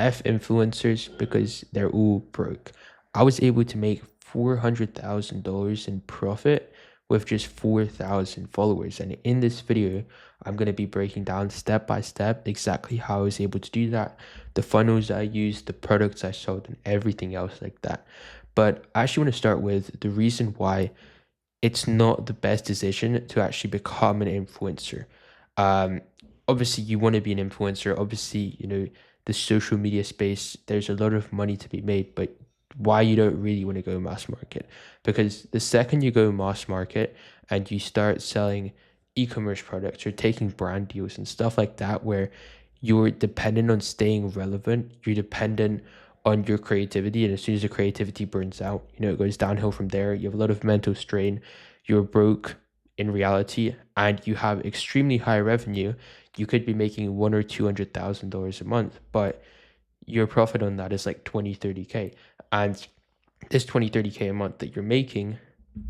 F influencers because they're all broke. I was able to make $400,000 in profit with just 4,000 followers. And in this video, I'm going to be breaking down step by step exactly how I was able to do that, the funnels I used, the products I sold, and everything else like that. But I actually want to start with the reason why it's not the best decision to actually become an influencer. Um, Obviously, you want to be an influencer. Obviously, the social media space, there's a lot of money to be made, but why you don't really want to go mass market? Because the second you go mass market and you start selling e-commerce products or taking brand deals and stuff like that, where you're dependent on staying relevant, you're dependent on your creativity, and as soon as the creativity burns out, it goes downhill from there. You have a lot of mental strain, you're broke in reality, and you have extremely high revenue. You could be making one or $200,000 a month, but your profit on that is like 20, 30K. And this 20, 30K a month that you're making,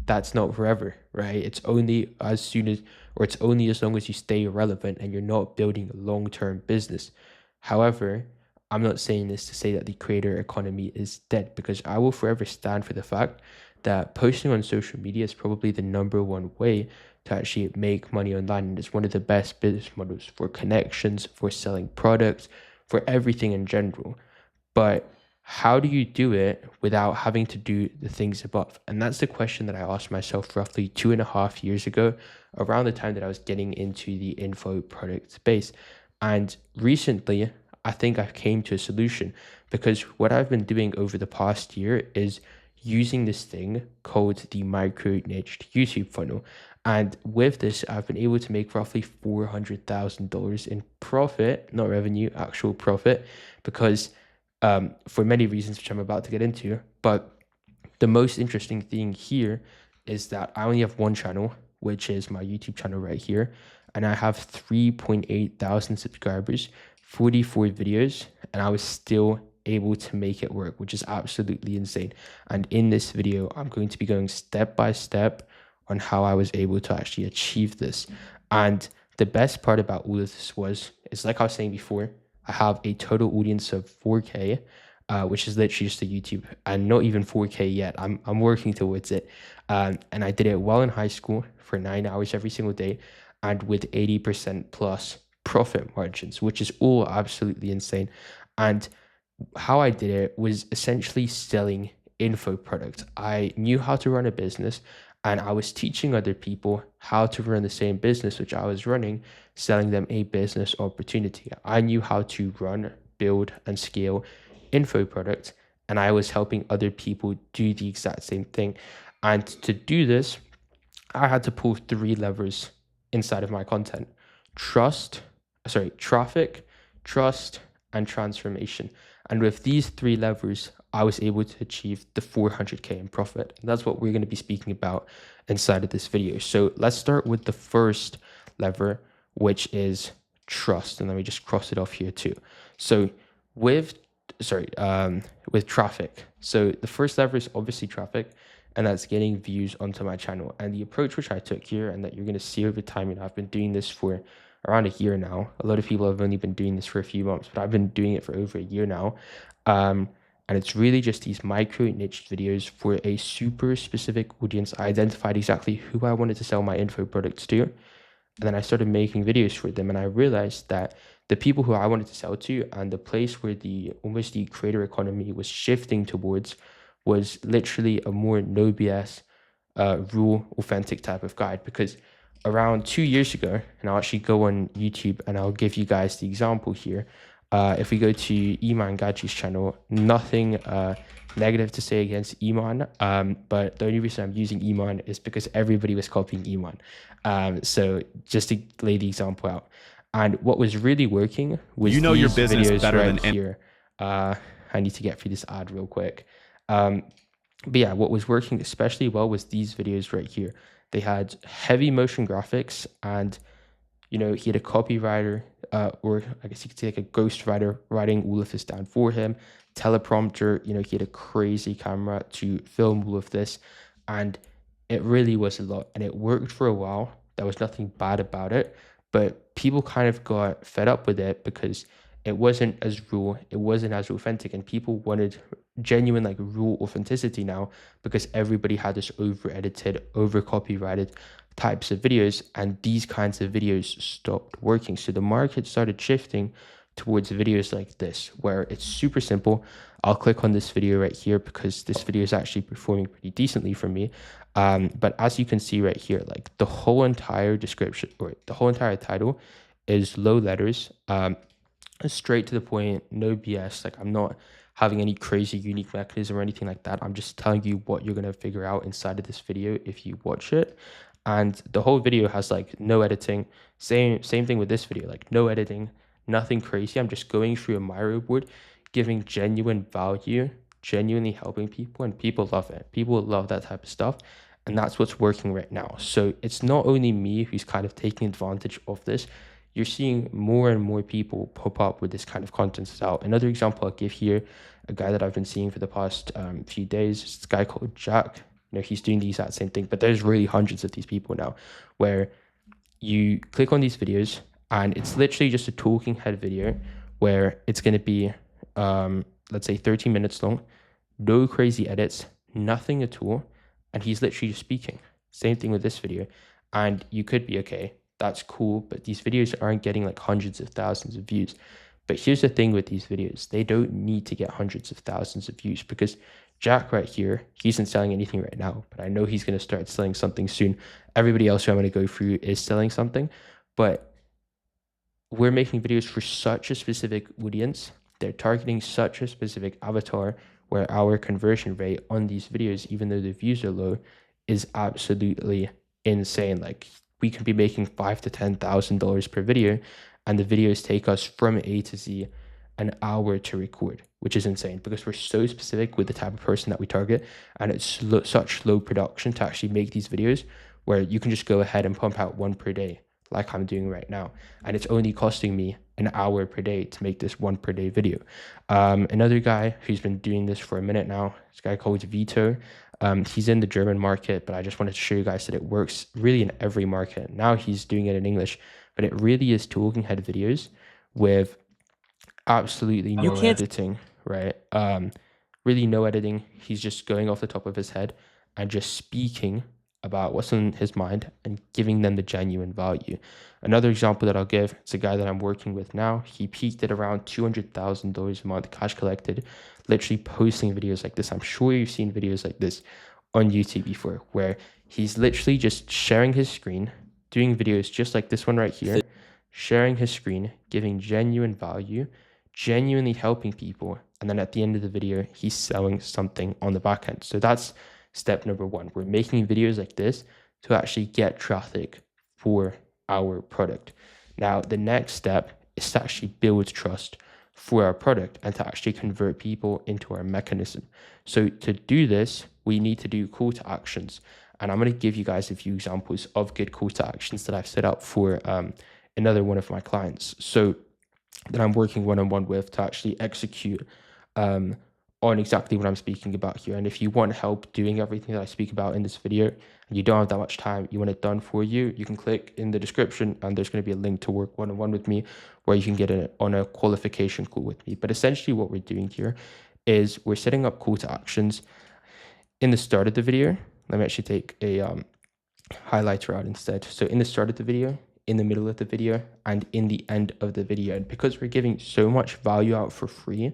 that's not forever, right? It's only as soon as, or it's only as long as you stay relevant and you're not building a long-term business. However, I'm not saying this to say that the creator economy is dead, because I will forever stand for the fact that posting on social media is probably the number one way to actually make money online. And it's one of the best business models for connections, for selling products, for everything in general. But how do you do it without having to do the things above? And that's the question that I asked myself roughly 2.5 years ago, around the time that I was getting into the info product space. And recently, I think I came to a solution, because what I've been doing over the past year is using this thing called the micro niched YouTube funnel. And with this, I've been able to make roughly $400,000 in profit, not revenue, actual profit, because for many reasons, which I'm about to get into. But the most interesting thing here is that I only have one channel, which is my YouTube channel right here. And I have 3.8 thousand subscribers, 44 videos, and I was still able to make it work, which is absolutely insane. And in this video, I'm going to be going step by step on how I was able to actually achieve this. And the best part about all of this is like I was saying before, I have a total audience of 4K, which is literally just a YouTube, and not even 4K yet. I'm working towards it. And I did it while in high school for 9 hours every single day, and with 80% plus profit margins, which is all absolutely insane. And how I did it was essentially selling info product. I knew how to run a business, and I was teaching other people how to run the same business which I was running, selling them a business opportunity. I knew how to run, build, and scale info product, and I was helping other people do the exact same thing. And to do this, I had to pull three levers inside of my content: traffic, trust, and transformation. And with these three levers, I was able to achieve the 400K in profit. And that's what we're going to be speaking about inside of this video. So let's start with the first lever, which is trust. And let me just cross it off here too. So with with traffic. So the first lever is obviously traffic, and that's getting views onto my channel. And the approach which I took here, and that you're going to see over time, I've been doing this for around a year now. A lot of people have only been doing this for a few months, but I've been doing it for over a year now. And it's really just these micro niche videos for a super specific audience. I identified exactly who I wanted to sell my info products to, and then I started making videos for them. And I realized that the people who I wanted to sell to, and the place where almost the creator economy was shifting towards, was literally a more no BS, raw, authentic type of guide. Because around 2 years ago, and I'll actually go on YouTube and I'll give you guys the example here. If we go to Iman Gadji's channel, nothing negative to say against Iman, but the only reason I'm using Iman is because everybody was copying Iman. So just to lay the example out. And what was really working was your these business videos better right than here. I need to get through this ad real quick. But yeah, what was working especially well was these videos right here. They had heavy motion graphics, and he had a copywriter, or I guess you could say like a ghostwriter, writing all of this down for him. Teleprompter, he had a crazy camera to film all of this, and it really was a lot, and it worked for a while. There was nothing bad about it, but people kind of got fed up with it because it wasn't as raw, it wasn't as authentic, and people wanted genuine like raw authenticity now because everybody had this over edited, over copyrighted types of videos, and these kinds of videos stopped working. So the market started shifting towards videos like this, where it's super simple. I'll click on this video right here because this video is actually performing pretty decently for me. But as you can see right here, like the whole entire description or the whole entire title is low letters, straight to the point, no BS. Like I'm not having any crazy unique mechanism or anything like that. I'm just telling you what you're gonna figure out inside of this video if you watch it. And the whole video has like no editing. Same thing with this video, like no editing, nothing crazy. I'm just going through a Miro board, giving genuine value, genuinely helping people, and people love it. People love that type of stuff. And that's what's working right now. So it's not only me who's kind of taking advantage of this. You're seeing more and more people pop up with this kind of content out. Another example I'll give here, a guy that I've been seeing for the past few days, is this guy called Jack. You know, he's doing the exact same thing, but there's really hundreds of these people now where you click on these videos and it's literally just a talking head video where it's going to be, let's say 13 minutes long, no crazy edits, nothing at all. And he's literally just speaking. Same thing with this video. And you could be, okay, that's cool, but these videos aren't getting like hundreds of thousands of views. But here's the thing with these videos, they don't need to get hundreds of thousands of views because Jack right here, he isn't selling anything right now, but I know he's going to start selling something soon. Everybody else who I'm going to go through is selling something, but we're making videos for such a specific audience. They're targeting such a specific avatar where our conversion rate on these videos, even though the views are low, is absolutely insane. Like we can be making $5,000 to $10,000 per video, and the videos take us from A to Z an hour to record, which is insane because we're so specific with the type of person that we target, and it's such low production to actually make these videos where you can just go ahead and pump out one per day like I'm doing right now, and it's only costing me an hour per day to make this one per day video. Another guy who's been doing this for a minute now, this guy called Vito. He's in the German market, but I just wanted to show you guys that it works really in every market. Now he's doing it in English, but it really is talking head videos with absolutely no editing, right? Really no editing. He's just going off the top of his head and just speaking about what's on his mind and giving them the genuine value. Another example that I'll give, it's a guy that I'm working with now. He peaked at around $200,000 a month cash collected, literally posting videos like this. I'm sure you've seen videos like this on YouTube before, where he's literally just sharing his screen, doing videos just like this one right here, sharing his screen, giving genuine value, genuinely helping people. And then at the end of the video, he's selling something on the back end. So that's step number one. We're making videos like this to actually get traffic for our product. Now, the next step is to actually build trust for our product and to actually convert people into our mechanism. So to do this, we need to do call to actions. And I'm going to give you guys a few examples of good call to actions that I've set up for another one of my clients. So that I'm working one-on-one with to actually execute on exactly what I'm speaking about here. And if you want help doing everything that I speak about in this video and you don't have that much time, you want it done for you, you can click in the description and there's going to be a link to work one-on-one with me where you can get on a qualification call with me. But essentially what we're doing here is we're setting up call to actions in the start of the video. Let me actually take a highlighter out instead. So in the start of the video, in the middle of the video, and in the end of the video. And because we're giving so much value out for free,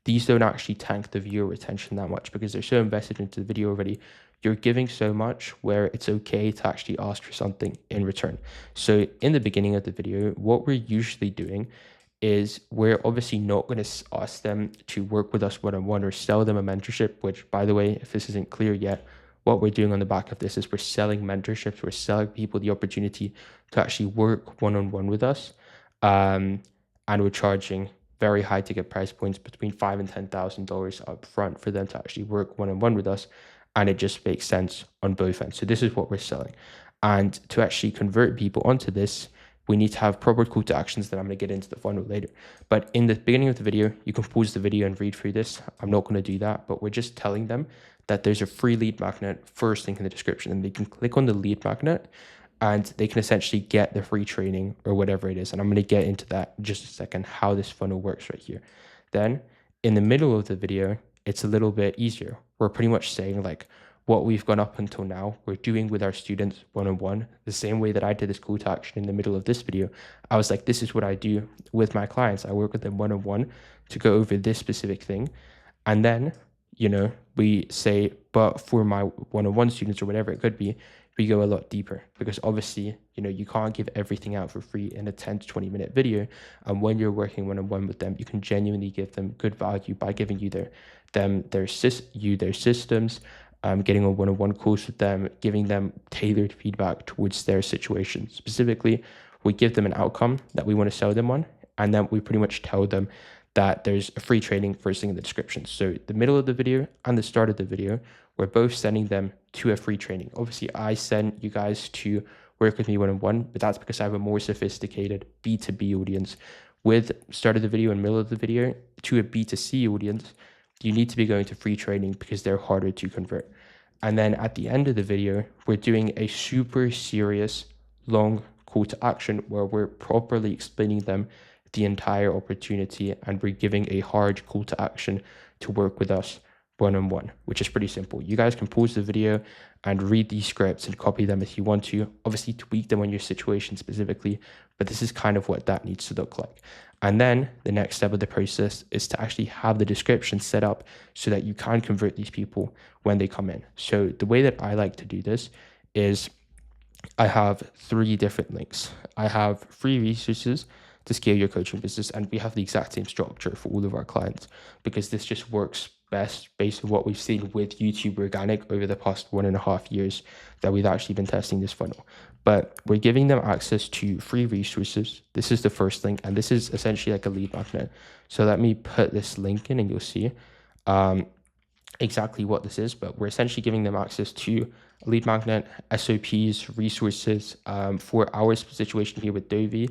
these don't actually tank the viewer retention that much because they're so invested into the video already. You're giving so much where it's okay to actually ask for something in return. So in the beginning of the video, what we're usually doing is we're obviously not going to ask them to work with us one-on-one or sell them a mentorship, which, by the way, if this isn't clear yet, what we're doing on the back of this is we're selling mentorships. We're selling people the opportunity to actually work one-on-one with us. And we're charging very high ticket price points between $5,000 and $10,000 up front for them to actually work one-on-one with us. And it just makes sense on both ends. So this is what we're selling. And to actually convert people onto this, we need to have proper call to actions that I'm going to get into the funnel later. But in the beginning of the video, you can pause the video and read through this. I'm not going to do that, but we're just telling them that there's a free lead magnet first link in the description, and they can click on the lead magnet and they can essentially get the free training or whatever it is. And I'm going to get into that in just a second, how this funnel works right here. Then in the middle of the video, it's a little bit easier. We're pretty much saying like what we've gone up until now, we're doing with our students one-on-one, the same way that I did this call to action in the middle of this video. I was like, this is what I do with my clients. I work with them one-on-one to go over this specific thing. And then, we say, but for my one-on-one students or whatever it could be, we go a lot deeper, because obviously, you can't give everything out for free in a 10 to 20 minute video. And when you're working one-on-one with them, you can genuinely give them good value by giving you their systems, getting on one-on-one calls with them, giving them tailored feedback towards their situation. Specifically, we give them an outcome that we want to sell them on, and then we pretty much tell them that there's a free training first thing in the description. So the middle of the video and the start of the video, we're both sending them to a free training. Obviously, I send you guys to work with me one-on-one, but that's because I have a more sophisticated B2B audience. With start of the video and middle of the video to a B2C audience, you need to be going to free training because they're harder to convert. And then at the end of the video, we're doing a super serious, long call to action where we're properly explaining them the entire opportunity, and we're giving a hard call to action to work with us one-on-one, which is pretty simple. You guys can pause the video and read these scripts and copy them if you want to, obviously tweak them on your situation specifically, but this is kind of what that needs to look like. And then the next step of the process is to actually have the description set up so that you can convert these people when they come in. So the way that I like to do this is I have 3 different links. I have free resources to scale your coaching business, and we have the exact same structure for all of our clients because this just works best based on what we've seen with YouTube Organic over the past 1.5 years that we've actually been testing this funnel. But we're giving them access to free resources. This is the first link, and this is essentially like a lead magnet. So let me put this link in and you'll see exactly what this is, but we're essentially giving them access to a lead magnet, SOPs, resources. For our situation here with Dovey,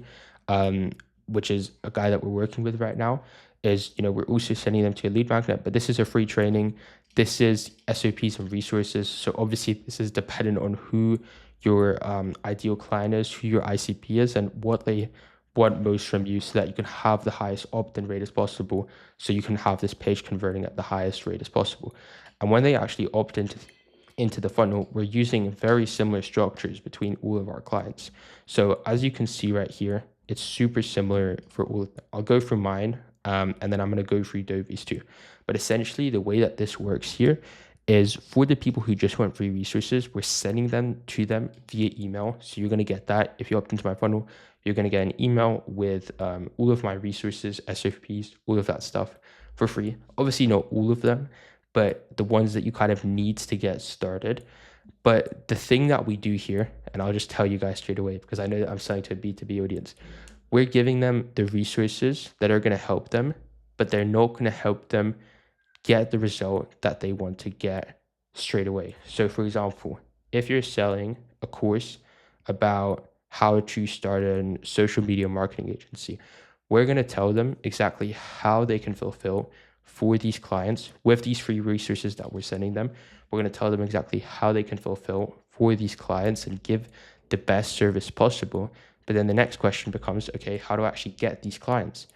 which is a guy that we're working with right now, is, we're also sending them to a lead magnet, but this is a free training. This is SOPs and resources. So obviously this is dependent on who your ideal client is, who your ICP is, and what they want most from you so that you can have the highest opt-in rate as possible. So you can have this page converting at the highest rate as possible. And when they actually opt into the funnel, we're using very similar structures between all of our clients. So as you can see right here, it's super similar for all of them. I'll go through mine, and then I'm going to go through Dovey's too. But essentially the way that this works here is for the people who just want free resources, we're sending them to them via email. So you're going to get that. If you opt into my funnel, you're going to get an email with all of my resources, SOPs, all of that stuff for free. Obviously not all of them, but the ones that you kind of need to get started. But the thing that we do here, and I'll just tell you guys straight away, because I know that I'm selling to a B2B audience, we're giving them the resources that are going to help them, but they're not going to help them get the result that they want to get straight away. So for example, if you're selling a course about how to start a social media marketing agency, we're going to tell them exactly how they can fulfill for these clients with these free resources that we're sending them. We're going to tell them exactly how they can fulfill for these clients and give the best service possible. But then the next question becomes, okay, how do I actually get these clients?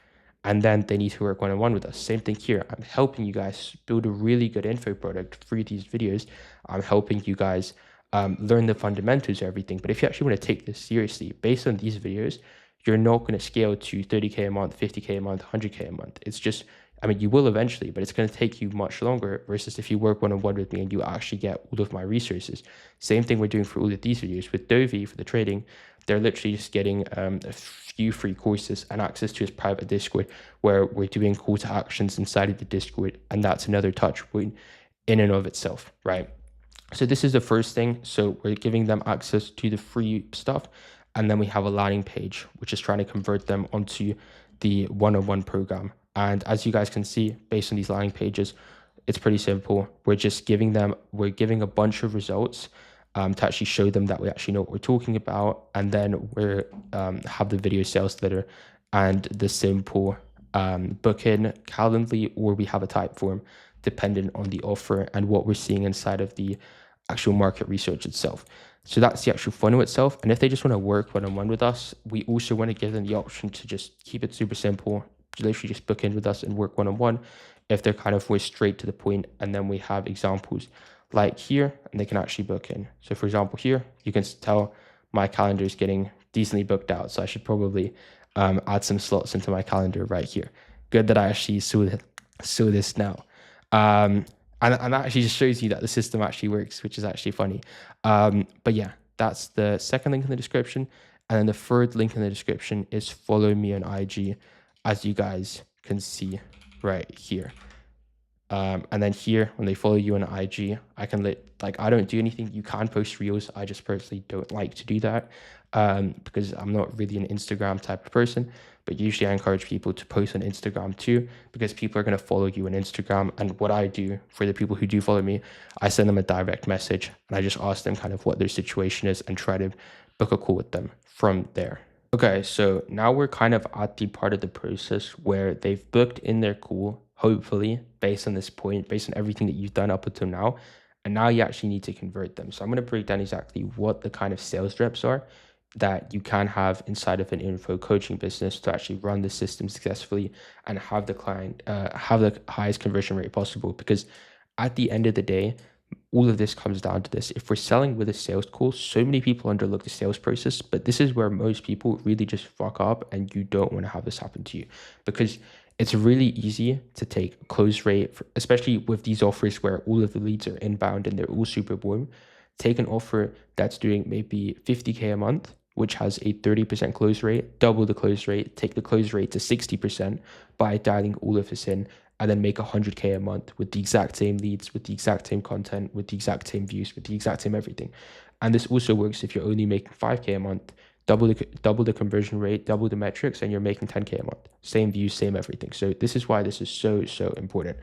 And then they need to work one-on-one with us. Same thing here. I'm helping you guys build a really good info product through these videos. I'm helping you guys learn the fundamentals of everything. But if you actually want to take this seriously, based on these videos, you're not going to scale to 30K a month, 50K a month, 100K a month. It's just, I mean, you will eventually, but it's going to take you much longer versus if you work one-on-one with me and you actually get all of my resources. Same thing we're doing for all of these videos. With Dovey for the trading, they're literally just getting a few free courses and access to his private Discord where we're doing call to actions inside of the Discord. And that's another touch point in and of itself, right? So this is the first thing. So we're giving them access to the free stuff. And then we have a landing page, which is trying to convert them onto the one-on-one program. And as you guys can see, based on these landing pages, it's pretty simple. We're giving a bunch of results to actually show them that we actually know what we're talking about. And then we have the video sales letter and the simple book-in Calendly, or we have a type form dependent on the offer and what we're seeing inside of the actual market research itself. So that's the actual funnel itself. And if they just want to work one-on-one with us, we also want to give them the option to just keep it super simple, literally just book in with us and work one-on-one if they're kind of more straight to the point. And then we have examples like here, and they can actually book in. So for example, here, you can tell my calendar is getting decently booked out. So I should probably add some slots into my calendar right here. Good that I actually saw this now. And that actually just shows you that the system actually works, which is actually funny. But yeah, that's the second link in the description. And then the third link in the description is follow me on IG, as you guys can see right here. And then here, when they follow you on IG, I can I don't do anything. You can post reels. I just personally don't like to do that because I'm not really an Instagram type of person. But usually I encourage people to post on Instagram too, because people are going to follow you on Instagram. And what I do for the people who do follow me, I send them a direct message and I just ask them kind of what their situation is and try to book a call with them from there. Okay, so now we're kind of at the part of the process where they've booked in their call, hopefully, based on this point, based on everything that you've done up until now. And now you actually need to convert them. So I'm going to break down exactly what the kind of sales reps are that you can have inside of an info coaching business to actually run the system successfully and have the client have the highest conversion rate possible. Because at the end of the day, all of this comes down to this. If we're selling with a sales call, so many people underlook the sales process, but this is where most people really just fuck up, and you don't want to have this happen to you, because it's really easy to take a close rate, especially with these offers where all of the leads are inbound and they're all super warm. Take an offer that's doing maybe 50K a month, which has a 30% close rate, double the close rate, take the close rate to 60% by dialing all of this in, and then make 100K a month with the exact same leads, with the exact same content, with the exact same views, with the exact same everything. And this also works if you're only making 5K a month, double the conversion rate, double the metrics, and you're making 10K a month. Same views, same everything. So this is why this is so important.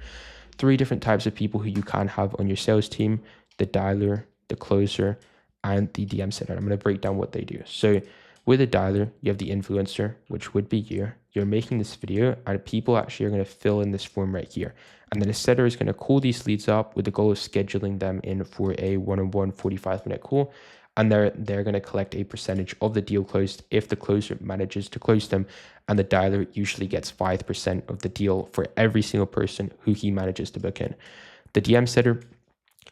3 different types of people who you can have on your sales team: the dialer, the closer, and the DM setter. I'm going to break down what they do. So with a dialer, you have the influencer, which would be you. You're making this video, and people actually are going to fill in this form right here. And then a setter is going to call these leads up with the goal of scheduling them in for a one-on-one 45-minute call. And they're going to collect a percentage of the deal closed if the closer manages to close them. And the dialer usually gets 5% of the deal for every single person who he manages to book in. The DM setter,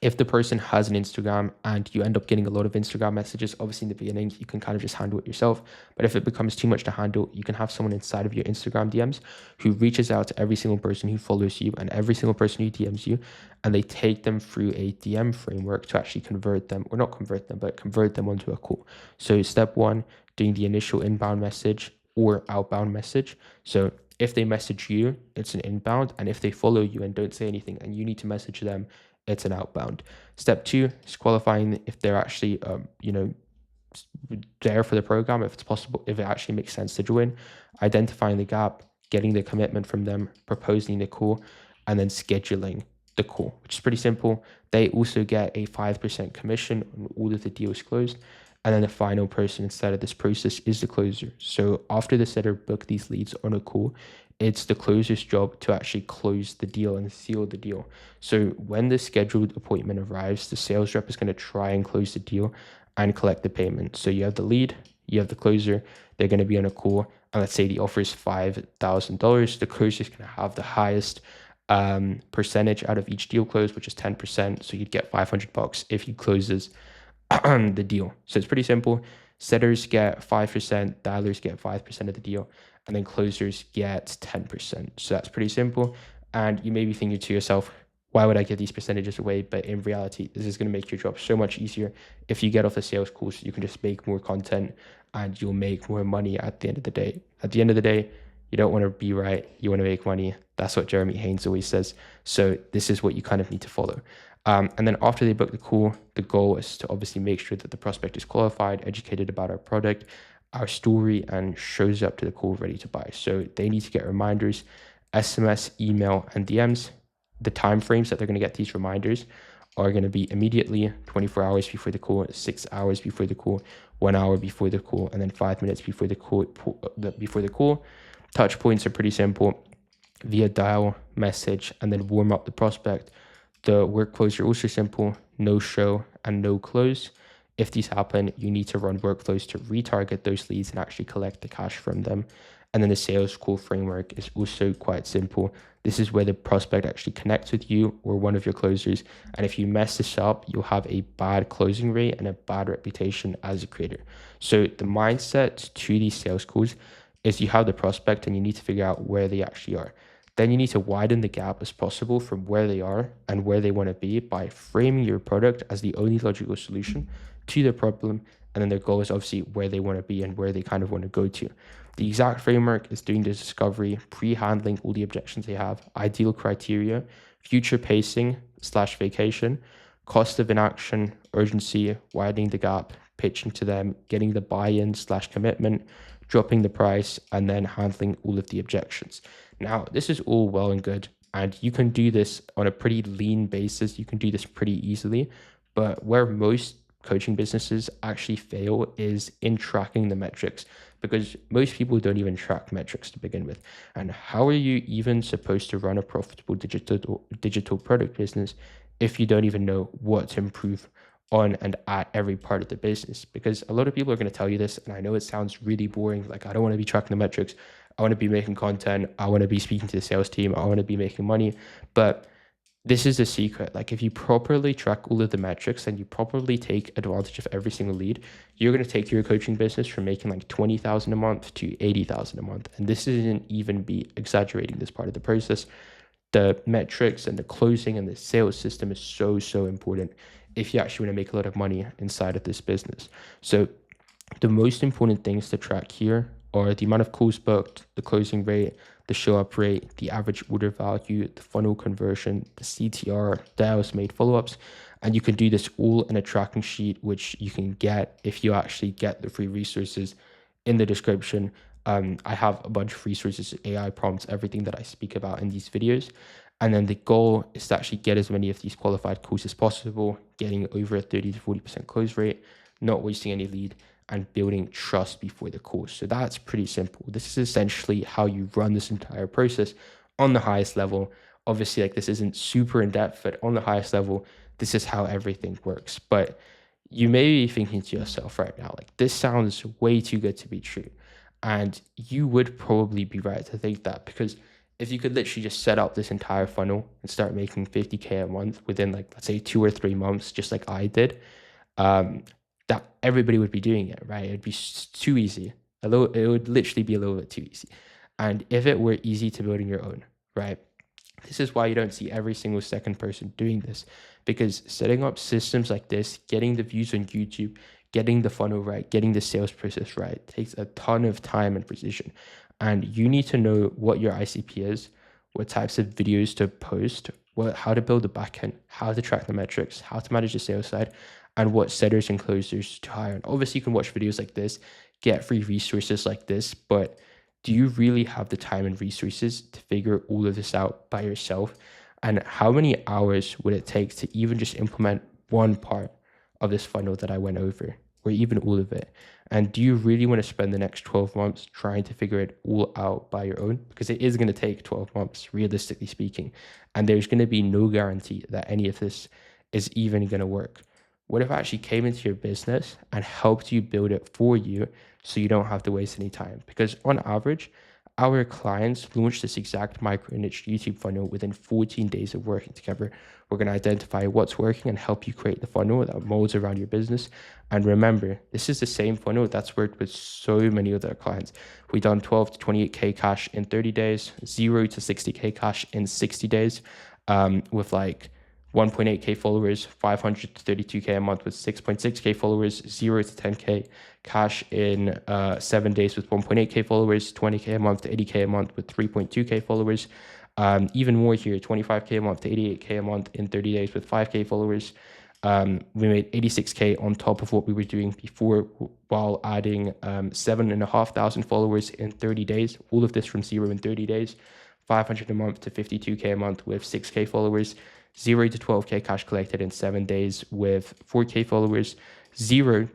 if the person has an Instagram and you end up getting a lot of Instagram messages, obviously in the beginning, you can kind of just handle it yourself. But if it becomes too much to handle, you can have someone inside of your Instagram DMs who reaches out to every single person who follows you and every single person who DMs you, and they take them through a DM framework to actually convert them, or not convert them, but convert them onto a call. So step 1, doing the initial inbound message or outbound message. So if they message you, it's an inbound. And if they follow you and don't say anything and you need to message them, it's an outbound. Step 2 is qualifying if they're actually, there for the program, if it's possible, if it actually makes sense to join, identifying the gap, getting the commitment from them, proposing the call, and then scheduling the call, which is pretty simple. They also get a 5% commission on all of the deals closed. And then the final person inside of this process is the closer. So after the setter book these leads on a call, it's the closer's job to actually close the deal and seal the deal. So when the scheduled appointment arrives, the sales rep is going to try and close the deal and collect the payment. So you have the lead, you have the closer, they're going to be on a call, and let's say the offer is $5,000. The closer is going to have the highest percentage out of each deal closed, which is 10%. So you'd get $500 if he closes the deal. So it's pretty simple. Setters get 5%, dialers get 5% of the deal, and then closers get 10%. So that's pretty simple. And you may be thinking to yourself, why would I give these percentages away? But in reality, this is going to make your job so much easier. If you get off the sales course, you can just make more content and you'll make more money at the end of the day. At the end of the day, you don't want to be right, you want to make money. That's what Jeremy Haynes always says. So this is what you kind of need to follow. And then after they book the call, the goal is to obviously make sure that the prospect is qualified, educated about our product, our story, and shows up to the call ready to buy. So they need to get reminders, SMS, email, and DMs. The time frames that they're going to get these reminders are going to be immediately, 24 hours before the call, 6 hours before the call, 1 hour before the call, and then 5 minutes before the call. Touch points are pretty simple: via dial, message, and then warm up the prospect. The workflows are also simple: no show and no close. If these happen, you need to run workflows to retarget those leads and actually collect the cash from them. And then the sales call framework is also quite simple. This is where the prospect actually connects with you or one of your closers. And if you mess this up, you'll have a bad closing rate and a bad reputation as a creator. So the mindset to these sales calls is you have the prospect and you need to figure out where they actually are. Then you need to widen the gap as possible from where they are and where they want to be by framing your product as the only logical solution to their problem. And then their goal is obviously where they want to be and where they kind of want to go to. The exact framework is doing the discovery, pre-handling all the objections they have, ideal criteria, future pacing / vacation, cost of inaction, urgency, widening the gap, pitching to them, getting the buy-in / commitment, dropping the price, and then handling all of the objections. Now, this is all well and good, and you can do this on a pretty lean basis. You can do this pretty easily, but where most coaching businesses actually fail is in tracking the metrics, because most people don't even track metrics to begin with. And how are you even supposed to run a profitable digital product business if you don't even know what to improve on and at every part of the business? Because a lot of people are going to tell you this, and I know it sounds really boring. Like, I don't want to be tracking the metrics. I want to be making content. I want to be speaking to the sales team. I want to be making money. But this is the secret. Like, if you properly track all of the metrics and you properly take advantage of every single lead, you're going to take your coaching business from making like 20,000 a month to 80,000 a month. And this isn't even be exaggerating this part of the process. The metrics and the closing and the sales system is so important if you actually want to make a lot of money inside of this business. So the most important things to track here are the amount of calls booked, the closing rate, the show up rate, the average order value, the funnel conversion, the CTR, dials made, follow-ups. And you can do this all in a tracking sheet, which you can get if you actually get the free resources in the description. I have a bunch of resources, AI prompts, everything that I speak about in these videos. And then the goal is to actually get as many of these qualified calls as possible, getting over a 30 to 40% close rate, not wasting any lead, and building trust before the call. So that's pretty simple. This is essentially how you run this entire process on the highest level. Obviously, like, this isn't super in depth, but on the highest level, this is how everything works. But you may be thinking to yourself right now, like, this sounds way too good to be true. And you would probably be right to think that, because if you could literally just set up this entire funnel and start making 50K a month within, like, let's say 2 or 3 months, just like I did, that everybody would be doing it, right? It'd be too easy. It would literally be a little bit too easy. And if it were easy to build on your own, right? This is why you don't see every single second person doing this, because setting up systems like this, getting the views on YouTube, getting the funnel right, getting the sales process right, takes a ton of time and precision. And you need to know what your ICP is, what types of videos to post, how to build the backend, how to track the metrics, how to manage the sales side, and what setters and closers to hire. And obviously, you can watch videos like this, get free resources like this, but do you really have the time and resources to figure all of this out by yourself? And how many hours would it take to even just implement one part of this funnel that I went over, or even all of it? And do you really want to spend the next 12 months trying to figure it all out by your own? Because it is going to take 12 months, realistically speaking. And there's going to be no guarantee that any of this is even going to work. What if I actually came into your business and helped you build it for you so you don't have to waste any time? Because on average, our clients launch this exact micro niche YouTube funnel within 14 days of working together. We're going to identify what's working and help you create the funnel that molds around your business. And remember, this is the same funnel that's worked with so many other clients. We've done 12 to 28K cash in 30 days, 0 to 60K cash in 60 days, with like 1.8K followers, 500 to 32K a month with 6.6K followers, 0 to 10K cash in 7 days with 1.8K followers, 20K a month to 80K a month with 3.2K followers. Even more here, 25K a month to 88K a month in 30 days with 5K followers. We made 86K on top of what we were doing before, while adding 7,500 followers in 30 days. All of this from 0 in 30 days. 500 a month to 52K a month with 6K followers. 0 to 12K cash collected in 7 days with 4K followers. 0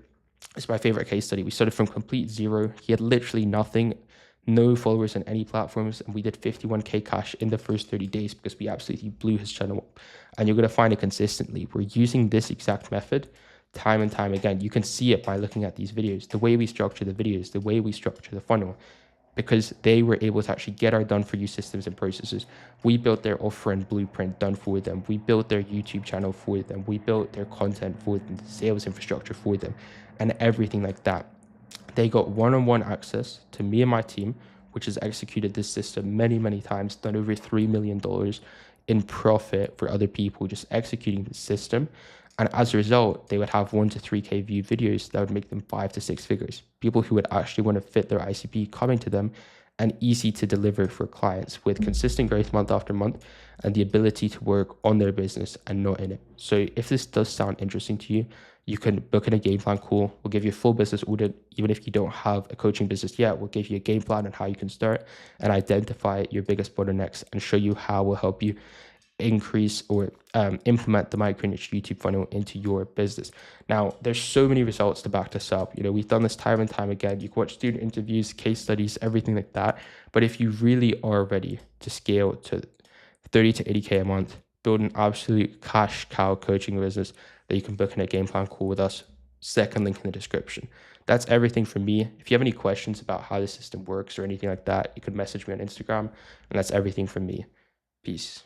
is my favorite case study. We started from complete zero. He had literally nothing, no followers on any platforms, and we did 51K cash in the first 30 days because we absolutely blew his channel up. And you're going to find it consistently. We're using this exact method time and time again. You can see it by looking at these videos, the way we structure the videos, the way we structure the funnel, because they were able to actually get our done for you systems and processes. We built their offer and blueprint done for them. We built their YouTube channel for them. We built their content for them, the sales infrastructure for them, and everything like that. They got one-on-one access to me and my team, which has executed this system many, many times, done over $3 million in profit for other people just executing the system. And as a result, they would have 1 to 3K view videos that would make them 5 to 6 figures. People who would actually want to fit their ICP coming to them, and easy to deliver for clients with consistent growth month after month and the ability to work on their business and not in it. So if this does sound interesting to you, you can book in a game plan call. We'll give you a full business audit. Even if you don't have a coaching business yet, we'll give you a game plan on how you can start and identify your biggest bottlenecks and show you how we'll help you increase or implement the micro niche YouTube funnel into your business. Now, there's so many results to back this up. We've done this time and time again. You can watch student interviews, case studies, everything like that. But if you really are ready to scale to 30 to 80K a month, build an absolute cash cow coaching business that you can book in a game plan call with us, second link in the description. That's everything from me. If you have any questions about how the system works or anything like that, you could message me on Instagram, and that's everything from me. Peace.